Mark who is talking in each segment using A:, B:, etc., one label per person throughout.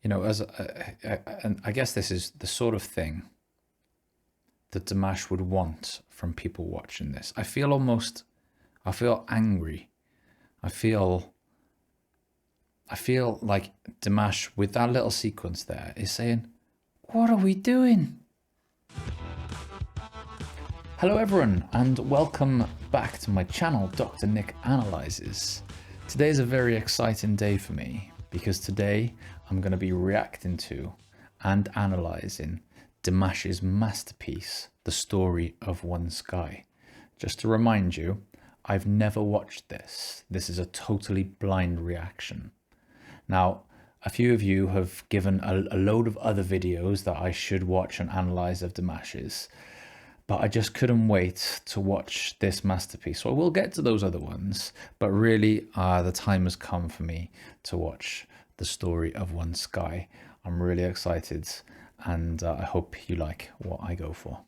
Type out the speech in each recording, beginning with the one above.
A: You know, and I guess this is the sort of thing that Dimash would want from people watching this. I feel angry. I feel like Dimash, with that little sequence there, is saying, what are we doing? Hello everyone, and welcome back to my channel, Dr. Nick Analyzes. Today is a very exciting day for me, because today I'm going to be reacting to and analysing Dimash's masterpiece, The Story of One Sky. Just to remind you, I've never watched this. This is a totally blind reaction. Now, a few of you have given a load of other videos that I should watch and analyse of Dimash's, but I just couldn't wait to watch this masterpiece. So I will get to those other ones, but really the time has come for me to watch The Story of One Sky. I'm really excited, and I hope you like what I go for.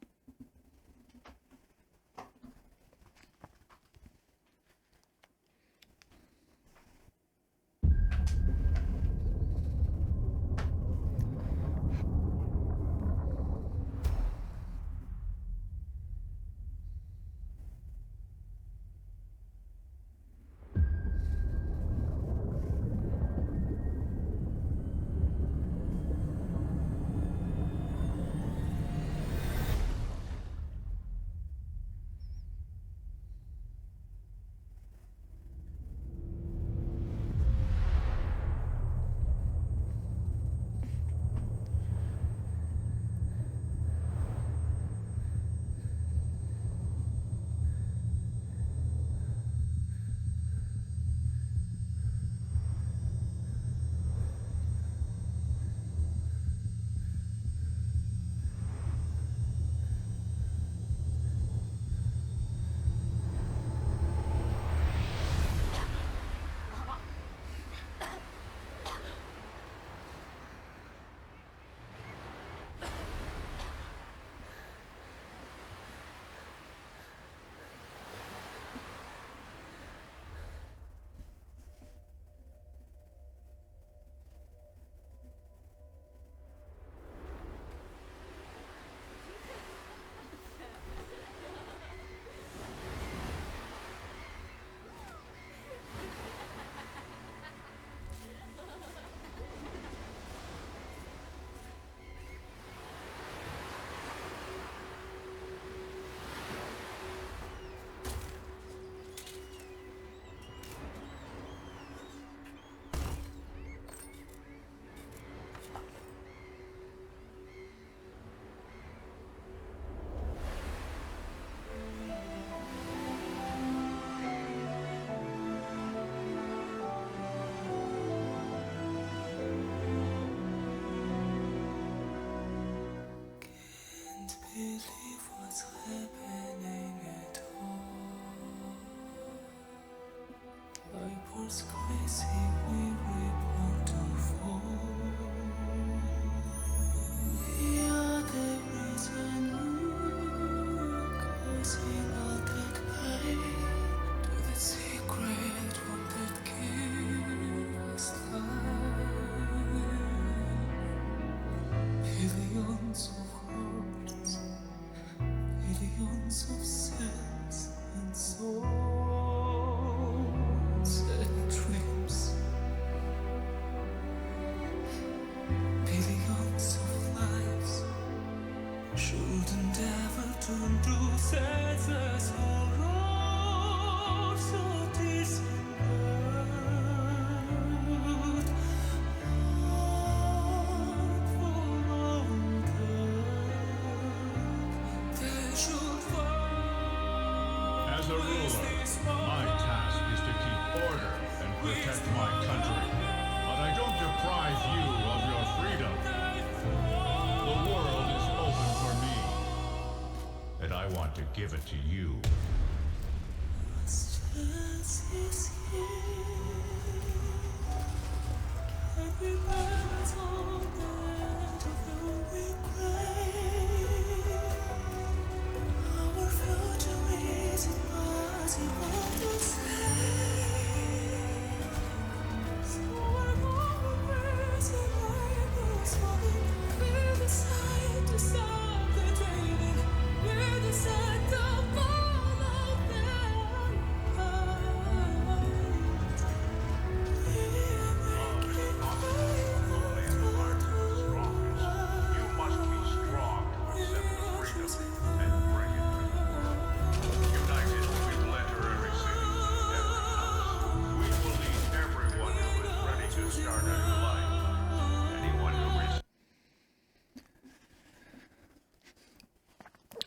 B: As a ruler, my task is to keep order and protect my country. But I don't deprive you of your freedom. The world is open for me, and I want to give it to you.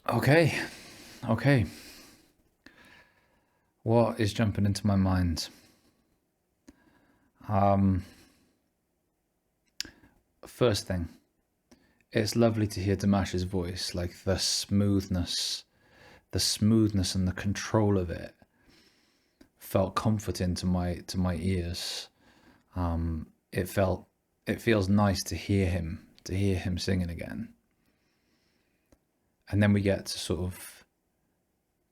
A: Okay, okay. What is jumping into my mind? First thing, it's lovely to hear Dimash's voice, like the smoothness and the control of it felt comforting to my ears. It feels nice to hear him singing again. And then we get to sort of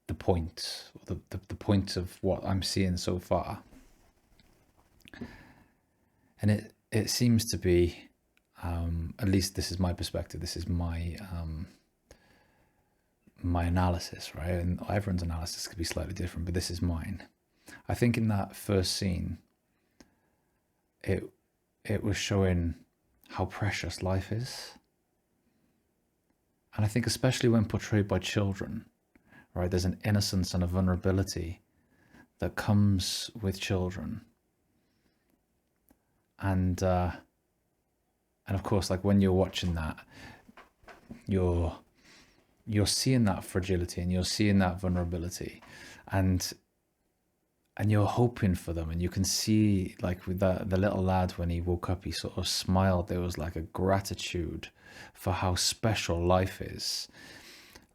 A: the point, the point of what I'm seeing so far. And it seems to be, at least this is my perspective, this is my my analysis, right? And everyone's analysis could be slightly different, but this is mine. I think in that first scene, it was showing how precious life is. And I think especially when portrayed by children, right, there's an innocence and a vulnerability that comes with children. And of course, like when you're watching that, you're seeing that fragility and you're seeing that vulnerability, and you're hoping for them. And you can see, like with the little lad, when he woke up, he sort of smiled. There was like a gratitude for how special life is.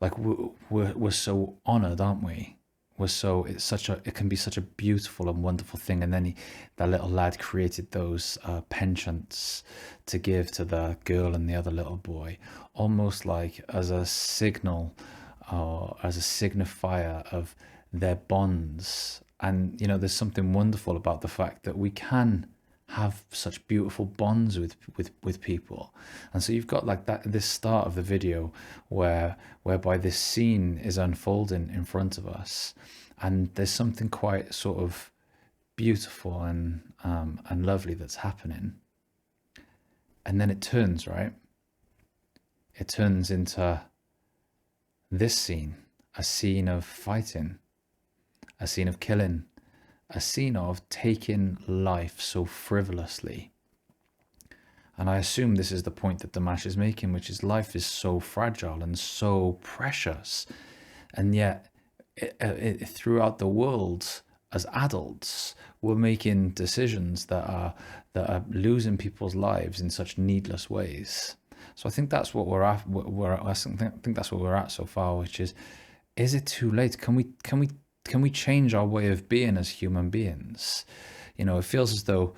A: Like we're so honored, aren't we? It can be such a beautiful and wonderful thing. And then that little lad created those penchants to give to the girl and the other little boy, almost like as a signal or as a signifier of their bonds. And you know, there's something wonderful about the fact that we can have such beautiful bonds with people. And so you've got like this start of the video whereby this scene is unfolding in front of us, and there's something quite sort of beautiful and lovely that's happening. And then it turns, right? It turns into this scene, a scene of fighting, a scene of killing, a scene of taking life so frivolously. And I assume this is the point that Dimash is making, which is life is so fragile and so precious. And yet throughout the world, as adults, we're making decisions that are losing people's lives in such needless ways. So I think that's what we're at. I think that's what we're at so far, which is it too late? Can we change our way of being as human beings? You know, it feels as though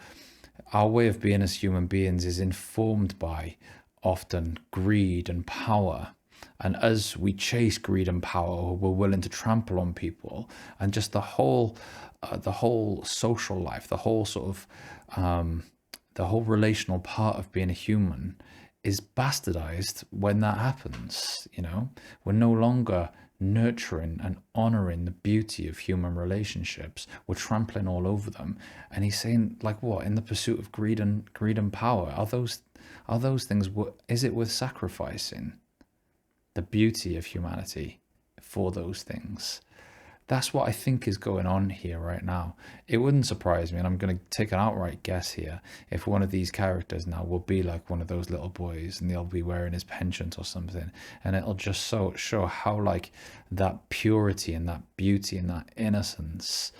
A: our way of being as human beings is informed by often greed and power. And as we chase greed and power, we're willing to trample on people, and just the whole social life, the whole sort of the whole relational part of being a human is bastardized when that happens. You know, we're no longer nurturing and honoring the beauty of human relationships. We're trampling all over them. And he's saying, like, what, in the pursuit of greed and power, are those things, is it worth sacrificing the beauty of humanity for those things? That's what I think is going on here right now. It wouldn't surprise me, and I'm going to take an outright guess here, if one of these characters now will be like one of those little boys, and they'll be wearing his penchant or something, and it'll just show how like that purity and that beauty and that innocence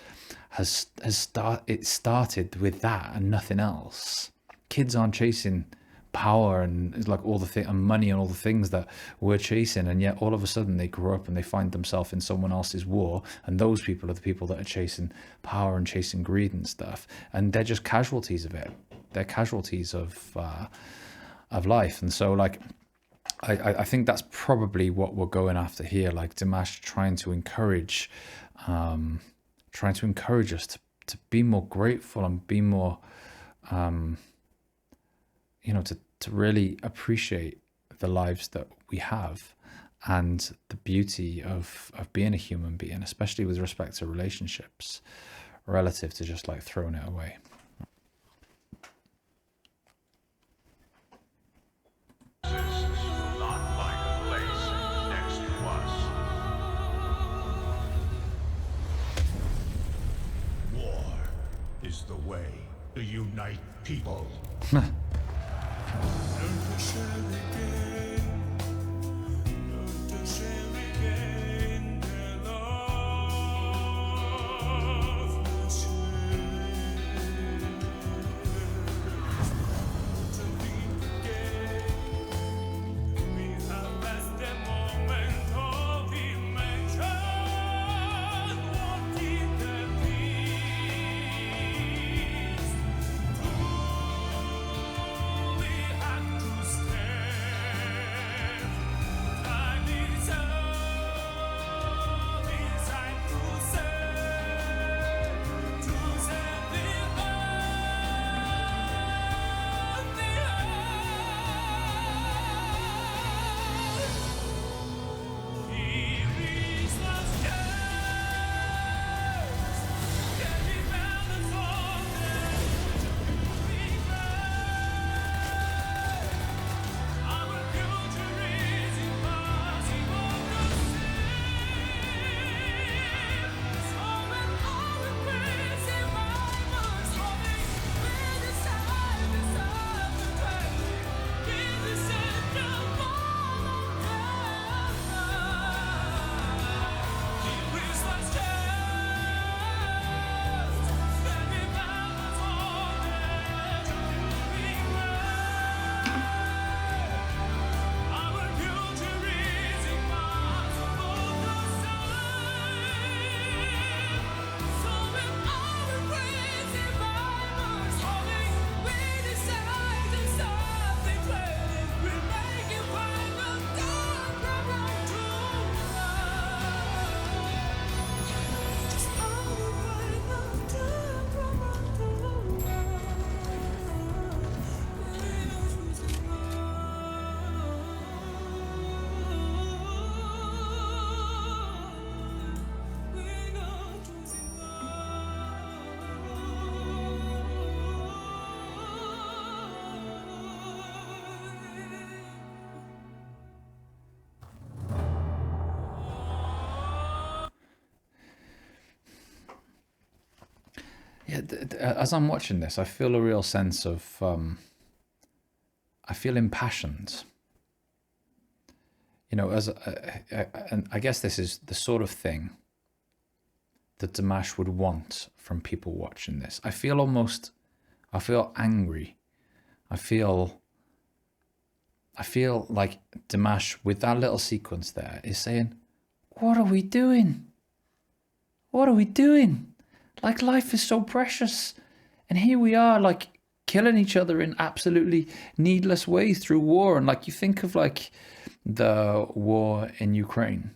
A: it started with that and nothing else. Kids aren't chasing power and it's like all the and money and all the things that we're chasing, and yet all of a sudden they grow up and they find themselves in someone else's war, and those people are the people that are chasing power and chasing greed and stuff, and they're just casualties of it. They're casualties of life. And so like I think that's probably what we're going after here, like Dimash trying to encourage us to be more grateful and be more you know, to really appreciate the lives that we have and the beauty of being a human being, especially with respect to relationships, relative to just like throwing it away.
B: War is the way to unite people.
A: Yeah, as I'm watching this, I feel a real sense of, I feel impassioned. You know, and I guess this is the sort of thing that Dimash would want from people watching this. I feel angry. I feel like Dimash, with that little sequence there, is saying, what are we doing? What are we doing? Like, life is so precious. And here we are, like, killing each other in absolutely needless ways through war. And like, you think of like the war in Ukraine.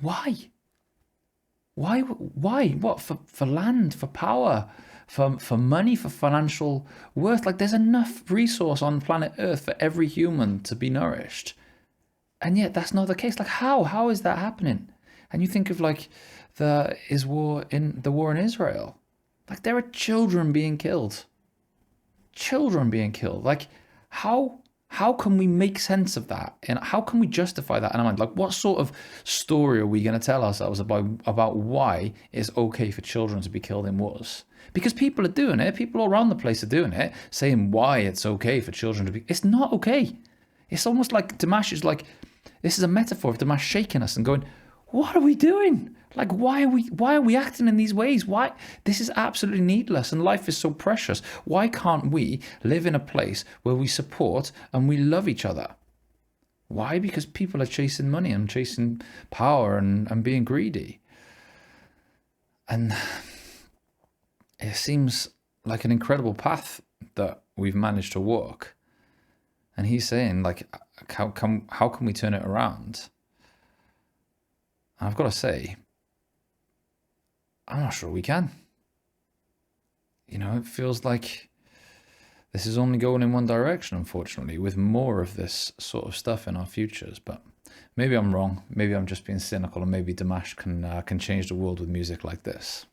A: Why? What? For land, for power, for money, for financial worth. Like, there's enough resource on planet Earth for every human to be nourished. And yet that's not the case. Like, how is that happening? And you think of like the war in Israel. Like, there are children being killed. Children being killed. Like, how can we make sense of that? And how can we justify that in our mind? Like, what sort of story are we going to tell ourselves about why it's okay for children to be killed in wars? Because people are doing it. People all around the place are doing it, saying why it's okay for children to be... It's not okay. It's almost like Dimash is like... This is a metaphor of Dimash shaking us and going, what are we doing? Like, why are we acting in these ways? Why? This is absolutely needless, and life is so precious. Why can't we live in a place where we support and we love each other? Why? Because people are chasing money and chasing power and being greedy. And it seems like an incredible path that we've managed to walk. And he's saying, like, how can we turn it around? And I've got to say, I'm not sure we can. You know, it feels like this is only going in one direction, unfortunately, with more of this sort of stuff in our futures. But maybe I'm wrong. Maybe I'm just being cynical, and maybe Dimash can change the world with music like this.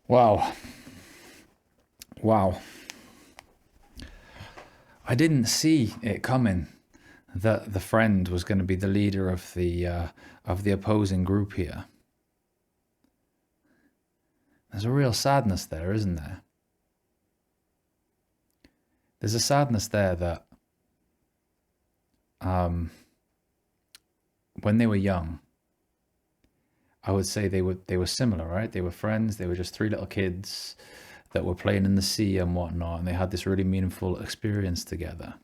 A: Wow. Wow. I didn't see it coming that the friend was going to be the leader of the opposing group here. There's a real sadness there, isn't there? There's a sadness there that when they were young, I would say they were similar, right? They were friends. They were just three little kids that were playing in the sea and whatnot, and they had this really meaningful experience together.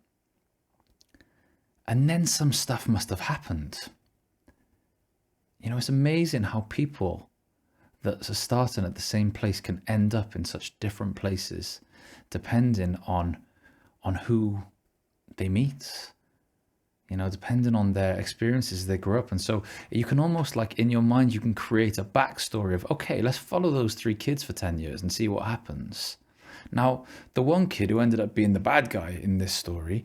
A: And then some stuff must have happened. You know, it's amazing how people that are starting at the same place can end up in such different places, depending on who they meet, you know, depending on their experiences they grew up. And so you can almost, like, in your mind, you can create a backstory of, okay, let's follow those three kids for 10 years and see what happens. Now, the one kid who ended up being the bad guy in this story,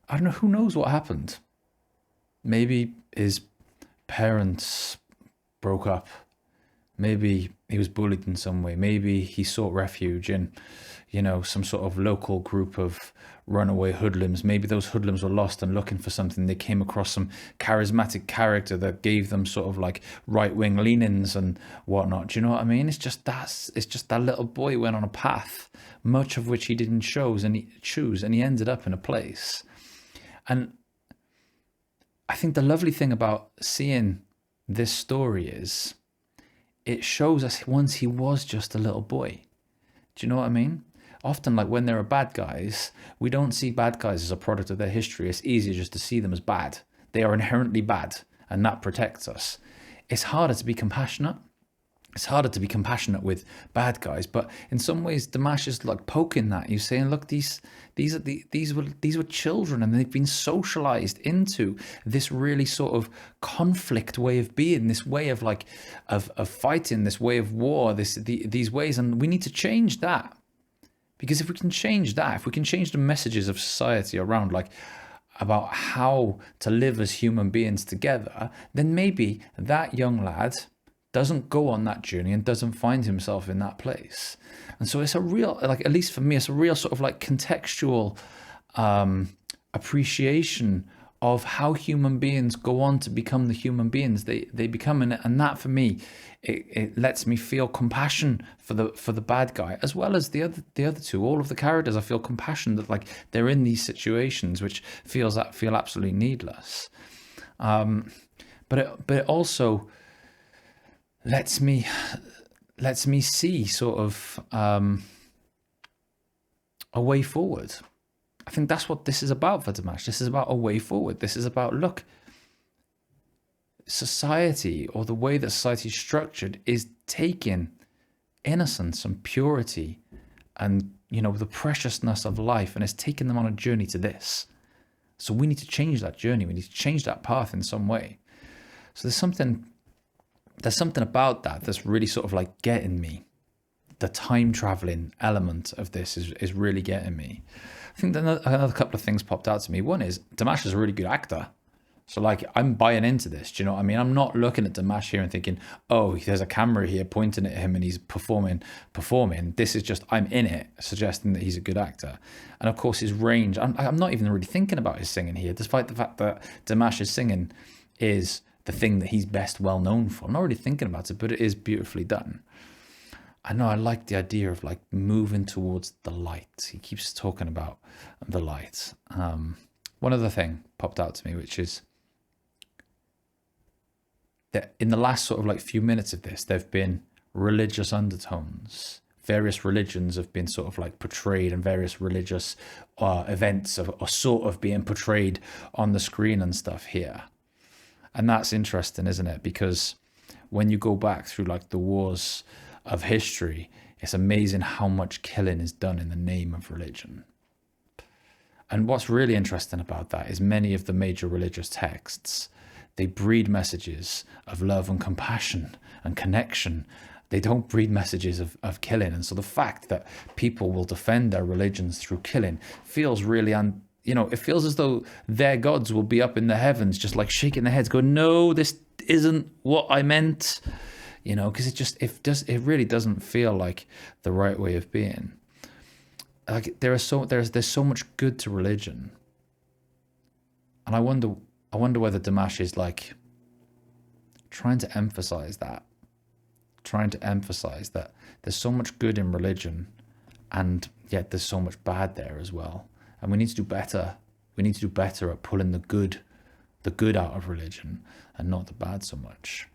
A: I don't know, who knows what happened. Maybe his parents broke up. Maybe he was bullied in some way. Maybe he sought refuge in, you know, some sort of local group of runaway hoodlums. Maybe those hoodlums were lost and looking for something. They came across some charismatic character that gave them sort of like right-wing leanings and whatnot. Do you know what I mean? It's just that little boy went on a path, much of which he didn't choose, and he ended up in a place. And I think the lovely thing about seeing this story is it shows us once he was just a little boy. Do you know what I mean? Often, like, when there are bad guys, we don't see bad guys as a product of their history. It's easier just to see them as bad. They are inherently bad, and that protects us. It's harder to be compassionate. It's harder to be compassionate with bad guys, but in some ways, Dimash is like poking that. He's saying, look, these were children, and they've been socialized into this really sort of conflict way of being, this way of like of fighting, this way of war, these ways, and we need to change that. Because if we can change that, if we can change the messages of society around, like, about how to live as human beings together, then maybe that young lad doesn't go on that journey and doesn't find himself in that place. And so it's a real, like, at least for me, it's a real sort of like contextual appreciation of how human beings go on to become the human beings they become. And that, for me, it lets me feel compassion for the bad guy, as well as the other two. All of the characters, I feel compassion that, like, they're in these situations which feel absolutely needless. But it also lets me see sort of a way forward. I think that's what this is about for Dimash. This is about a way forward. This is about, look, society, or the way that society is structured, is taking innocence and purity and, you know, the preciousness of life, and it's taking them on a journey to this. So we need to change that journey. We need to change that path in some way. So there's something about that that's really sort of like getting me. The time traveling element of this is really getting me. I think that another couple of things popped out to me. One is Dimash is a really good actor. So, like, I'm buying into this. Do you know what I mean? I'm not looking at Dimash here and thinking, oh, there's a camera here pointing at him and he's performing. This is just, I'm in it, suggesting that he's a good actor. And of course, his range, I'm not even really thinking about his singing here, despite the fact that Dimash's singing is the thing that he's best well known for. I'm not really thinking about it, but it is beautifully done. I know I like the idea of, like, moving towards the light. He keeps talking about the light. One other thing popped out to me, which is that in the last sort of like few minutes of this, there've been religious undertones. Various religions have been sort of like portrayed, and various religious events are sort of being portrayed on the screen and stuff here. And that's interesting, isn't it? Because when you go back through, like, the wars of history, it's amazing how much killing is done in the name of religion. And what's really interesting about that is many of the major religious texts, they breed messages of love and compassion and connection. They don't breed messages of killing. And so the fact that people will defend their religions through killing feels really, it feels as though their gods will be up in the heavens, just like shaking their heads, going, no, this isn't what I meant. you know, because it really doesn't feel like the right way of being. Like there's so much good to religion, and I wonder whether Dimash is like trying to emphasize that, there's so much good in religion, and yet there's so much bad there as well, and we need to do better. We need to do better at pulling the good out of religion and not the bad so much.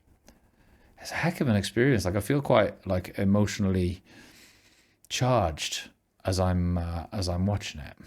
A: It's a heck of an experience. Like I feel quite like emotionally charged as I'm watching it.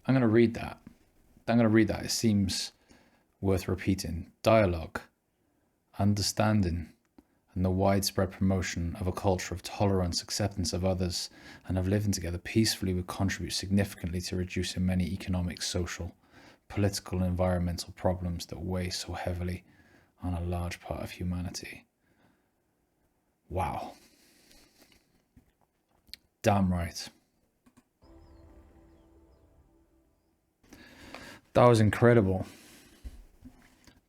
A: I'm going to read that. It seems worth repeating. Dialogue, understanding, and the widespread promotion of a culture of tolerance, acceptance of others, and of living together peacefully would contribute significantly to reducing many economic, social, political, and environmental problems that weigh so heavily on a large part of humanity. Wow. Damn right. That was incredible.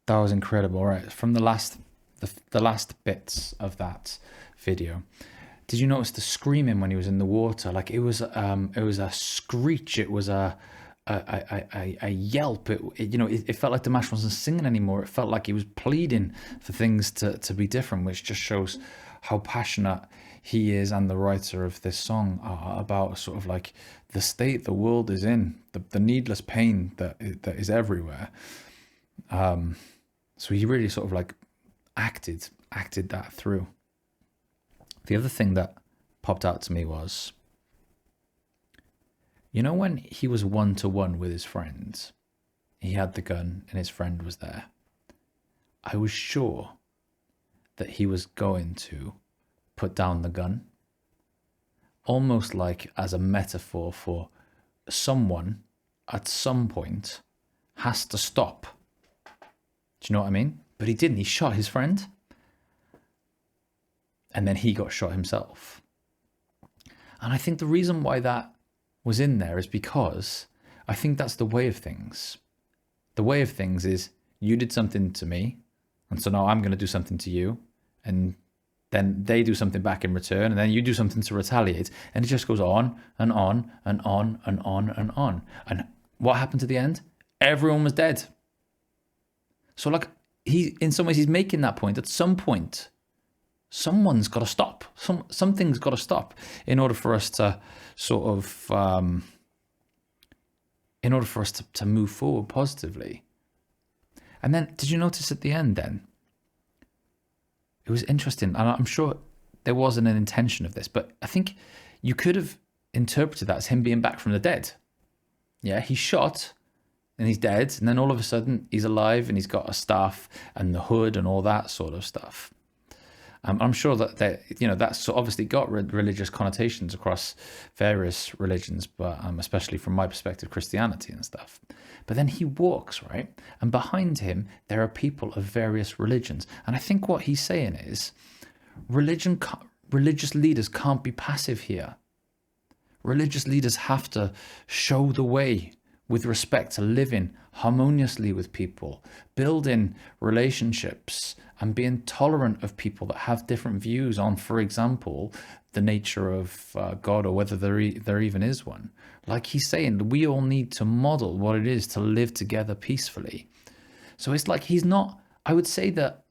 A: Right, from the last bits of that video, did you notice the screaming when he was in the water? Like it was a screech. It was a yelp. It felt like Dimash wasn't singing anymore. It felt like he was pleading for things to be different, which just shows how passionate he is, and the writer of this song, about sort of like the state the world is in, the needless pain that is everywhere. So he really sort of like acted that through. The other thing that popped out to me was, when he was one-to-one with his friends, he had the gun and his friend was there. I was sure that he was going to put down the gun, almost like as a metaphor for someone at some point has to stop. Do you know what I mean? But he didn't. He shot his friend, and then he got shot himself. And I think the reason why that was in there is because I think that's the way of things. The way of things is, you did something to me, and so now I'm going to do something to you, and then they do something back in return, and then you do something to retaliate, and it just goes on and on and on and on and on. And what happened to the end? Everyone was dead. So like, in some ways he's making that point. At some point, someone's got to stop. Something's got to stop in order for us to sort of, in order for us to move forward positively. And then, did you notice at the end then? It was interesting, and I'm sure there wasn't an intention of this, but I think you could have interpreted that as him being back from the dead. Yeah, he's shot and he's dead, and then all of a sudden he's alive and he's got a staff and the hood and all that sort of stuff. I'm sure that that's obviously got religious connotations across various religions, but especially from my perspective, Christianity and stuff. But then he walks, right? And behind him, there are people of various religions. And I think what he's saying is, religious leaders can't be passive here. Religious leaders have to show the way with respect to living harmoniously with people, building relationships, and being tolerant of people that have different views on, for example, the nature of God, or whether there even is one. Like he's saying, we all need to model what it is to live together peacefully. So it's like he's not, I would say that,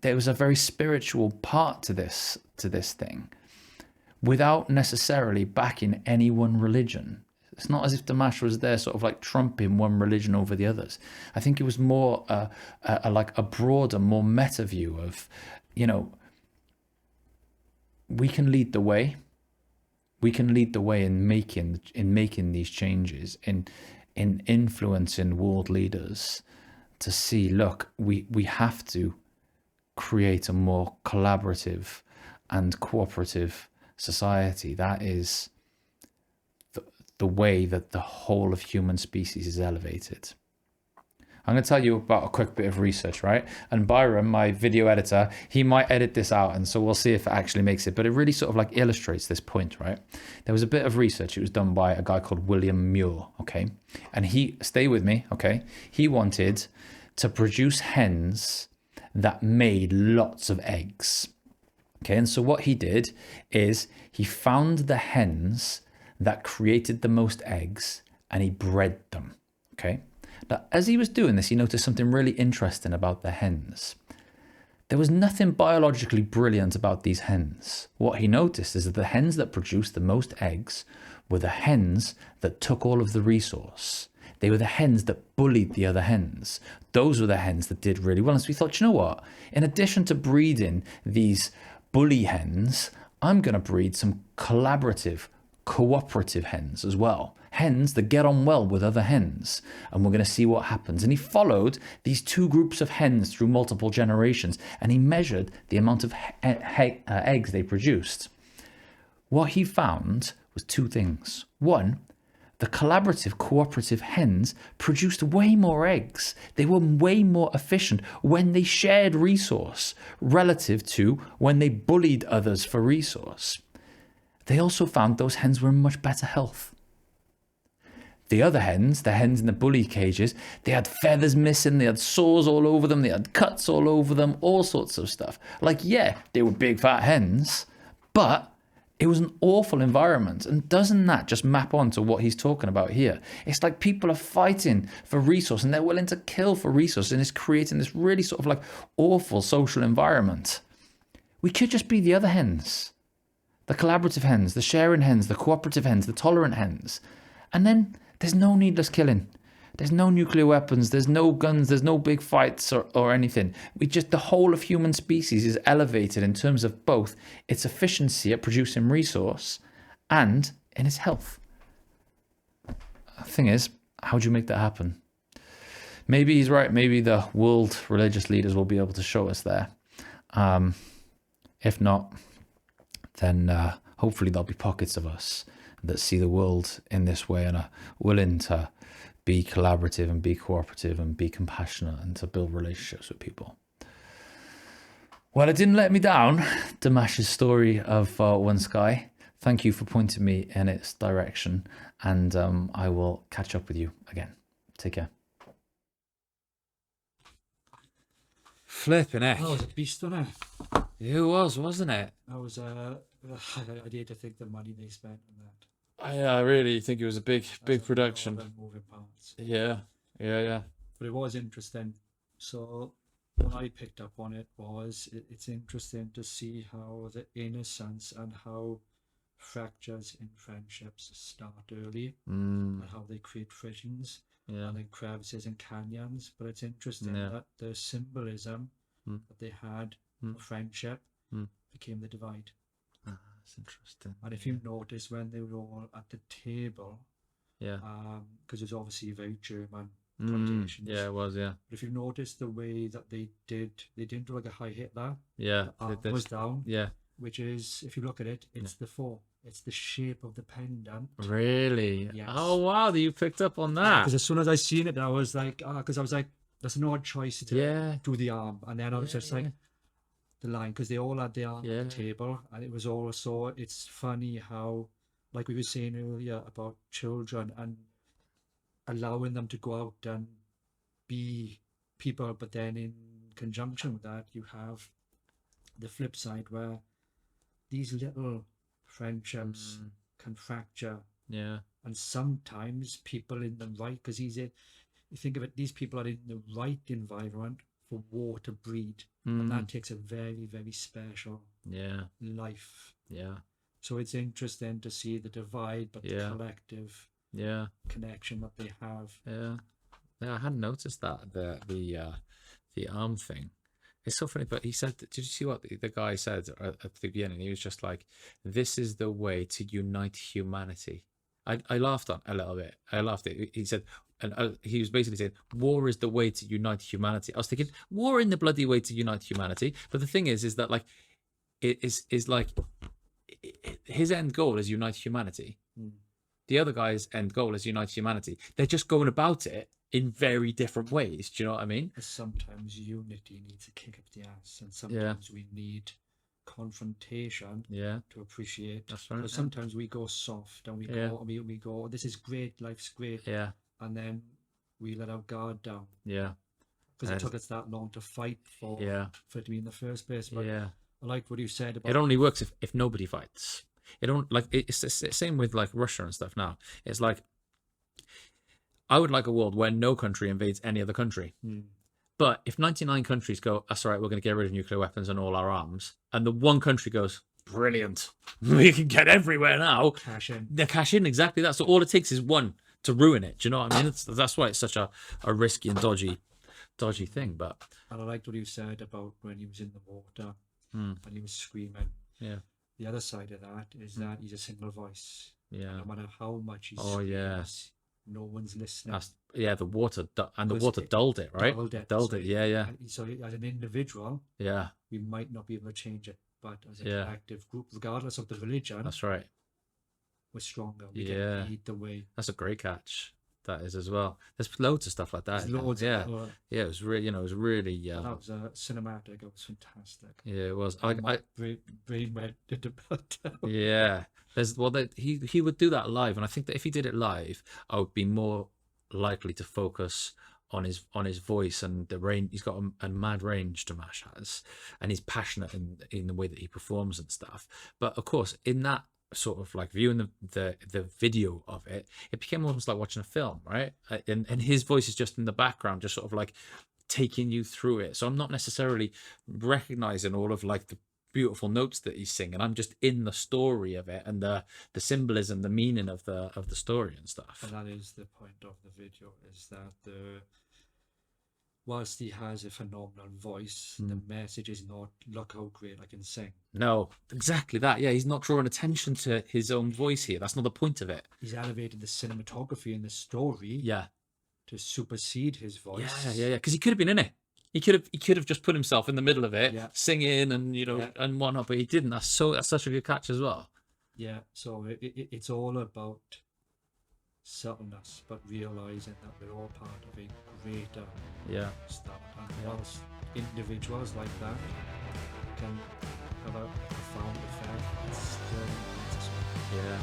A: there was a very spiritual part to this thing, without necessarily backing any one religion. It's not as if Dimash was there sort of like trumping one religion over the others. I think it was more like a broader, more meta view of, we can lead the way. We can lead the way in making these changes, in influencing world leaders to see, look, we have to create a more collaborative and cooperative society. That is the way that the whole of human species is elevated. I'm going to tell you about a quick bit of research, right? And Byron, my video editor, he might edit this out, and so we'll see if it actually makes it, but it really sort of like illustrates this point, right? There was a bit of research. It was done by a guy called William Muir, okay? And stay with me, okay? He wanted to produce hens that made lots of eggs, okay? And so what he did is he found the hens that created the most eggs and he bred them, okay? Now, as he was doing this, he noticed something really interesting about the hens. There was nothing biologically brilliant about these hens. What he noticed is that the hens that produced the most eggs were the hens that took all of the resource. They were the hens that bullied the other hens. Those were the hens that did really well. And so we thought, you know what? In addition to breeding these bully hens, I'm going to breed some collaborative, cooperative hens as well. Hens that get on well with other hens, and we're going to see what happens. And he followed these two groups of hens through multiple generations, and he measured the amount of eggs they produced. What he found was two things. One, the collaborative, cooperative hens produced way more eggs. They were way more efficient when they shared resource relative to when they bullied others for resource. They also found those hens were in much better health. The other hens, the hens in the bully cages, they had feathers missing, they had sores all over them, they had cuts all over them, all sorts of stuff. Like, yeah, they were big fat hens, but it was an awful environment. And doesn't that just map onto what he's talking about here? It's like people are fighting for resource and they're willing to kill for resource, and it's creating this really sort of like awful social environment. We could just be the other hens. The collaborative hens, the sharing hens, the cooperative hens, the tolerant hens. And then there's no needless killing. There's no nuclear weapons. There's no guns. There's no big fights or anything. The whole of human species is elevated in terms of both its efficiency at producing resource and in its health. The thing is, how do you make that happen? Maybe he's right. Maybe the world religious leaders will be able to show us there. If not, then hopefully there'll be pockets of us that see the world in this way and are willing to be collaborative and be cooperative and be compassionate and to build relationships with people. Well, it didn't let me down, Dimash's story of One Sky. Thank you for pointing me in its direction, and I will catch up with you again. Take care. Flipping heck.
C: That was a beast, wasn't it?
A: It was, wasn't it?
C: That was I did to think the money they spent on that.
A: I really think it was a big production.
C: Moving parts.
A: Yeah.
C: But it was interesting. So what I picked up on it was it's interesting to see how the innocence and how fractures in friendships start early and how they create frictions
A: Yeah.
C: and then crevices and canyons. But it's interesting
A: Yeah.
C: that the symbolism that they had of friendship became the divide.
A: That's interesting.
C: And if you notice when they were all at the table,
A: Yeah.
C: because it's obviously very German connotations.
A: Yeah, it was. Yeah.
C: But if you notice the way that they didn't do like a high Hitler.
A: Yeah.
C: The arm was down.
A: Yeah.
C: Which is, if you look at it, it's it's the shape of the pendant.
A: Really?
C: Yes.
A: Oh wow, you picked up on that.
C: Because as soon as I seen it, I was like, because I was like, that's an odd choice to do the arm, and then I was just like, the line, because they all had the arm on the table, and it was also, it's funny how, like we were saying earlier about children and allowing them to go out and be people, but then in conjunction with that, you have the flip side where these little friendships can fracture.
A: Yeah.
C: And sometimes people in the right, because you think of it, these people are in the right environment for war to breed. And that takes a very, very special life.
A: Yeah.
C: So it's interesting to see the divide, but the collective connection that they have.
A: Yeah. Yeah, I hadn't noticed that, the arm thing. It's so funny, but he said, did you see what the guy said at the beginning? He was just like, this is the way to unite humanity. I laughed a little bit. I laughed it. He said, and he was basically saying, war is the way to unite humanity. I was thinking, war in the bloody way to unite humanity. But the thing is that like, it is like, his end goal is unite humanity. The other guy's end goal is unite humanity. They're just going about it in very different ways. Do you know what I mean?
C: Sometimes unity needs a kick up the ass, and sometimes we need confrontation to appreciate.
A: That's right.
C: Because sometimes we go soft and we go, we go, this is great, life's great. Yeah. And then we let our guard down. Yeah. Because it took us that long to fight for it to be in the first place. But I liked what you said about
A: it. Only works if nobody fights. It don't like it's the same with like Russia and stuff now. It's like, I would like a world where no country invades any other country. But if 99 countries go, that's all right, we're going to get rid of nuclear weapons and all our arms, and the one country goes, brilliant, we can get everywhere now.
C: Cash in.
A: They cash in, exactly that. So all it takes is one to ruin it. Do you know what I mean? That's why it's such a risky and dodgy thing. But
C: and I liked what you said about when he was in the water and he was screaming. Yeah. The other side of that is that he's a single voice. Yeah. No matter how much he screams, no one's listening.
A: The water dulled it, right? Dulled it. Yeah.
C: So as an individual, we might not be able to change it, but as a collective group, regardless of the religion,
A: that's right,
C: we're stronger. We can lead the way.
A: That's a great catch. That is as well. There's loads of stuff like that.
C: There's loads.
A: Yeah. It was really, it was really.
C: That was cinematic. It was fantastic.
A: Yeah, it was.
C: Brain went about.
A: Yeah. He would do that live, and I think that if he did it live, I would be more likely to focus on his voice and the range. He's got a mad range, Dimash has, and he's passionate in the way that he performs and stuff. But of course, in that sort of like viewing the video of it, it became almost like watching a film, right? And his voice is just in the background, just sort of like taking you through it. So I'm not necessarily recognizing all of like the beautiful notes that he's singing. I'm just in the story of it and the symbolism, the meaning of the story and stuff.
C: And that is the point of the video, is that whilst he has a phenomenal voice, the message is not, look how great I can sing.
A: No, exactly that. Yeah, he's not drawing attention to his own voice here. That's not the point of it.
C: He's elevated the cinematography and the story to supersede his voice.
A: Yeah. Because he could have been in it. He could have just put himself in the middle of it, singing and and whatnot, but he didn't. That's such a good catch as well.
C: Yeah. So it's all about subtleness, but realizing that we're all part of a greater stuff. And whilst individuals like that can have a profound effect, it's still necessary.
A: Yeah.